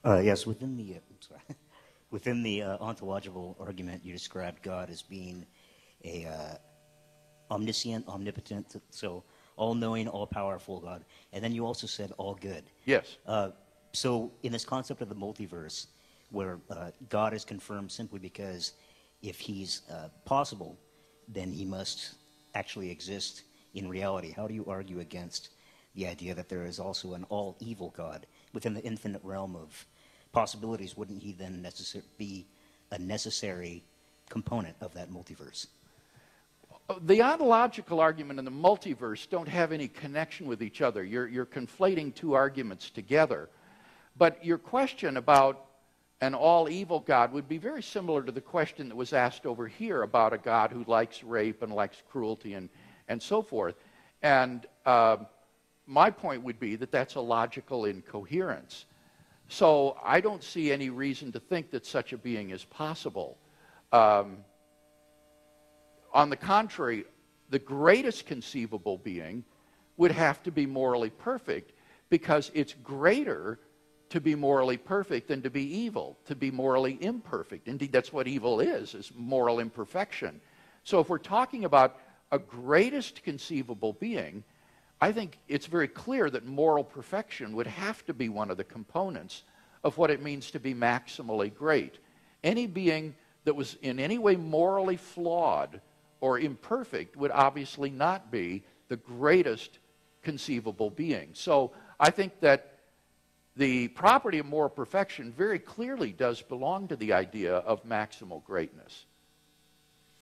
Yes, within the within the ontological argument, you described God as being a omniscient, omnipotent, so all-knowing, all-powerful God, and then you also said all good. Yes. So in this concept of the multiverse, where God is confirmed simply because if he's possible, then he must actually exist in reality. How do you argue against the idea that there is also an all-evil God within the infinite realm of possibilities? Wouldn't he then be a necessary component of that multiverse? The ontological argument and the multiverse don't have any connection with each other. You're conflating two arguments together. But your question about an all-evil God would be very similar to the question that was asked over here about a God who likes rape and likes cruelty and so forth. And my point would be that that's a logical incoherence. So I don't see any reason to think that such a being is possible. On the contrary, the greatest conceivable being would have to be morally perfect, because it's greater to be morally perfect than to be evil, to be morally imperfect. Indeed, that's what evil is moral imperfection. So if we're talking about a greatest conceivable being, I think it's very clear that moral perfection would have to be one of the components of what it means to be maximally great. Any being that was in any way morally flawed or imperfect would obviously not be the greatest conceivable being. So I think that the property of moral perfection very clearly does belong to the idea of maximal greatness.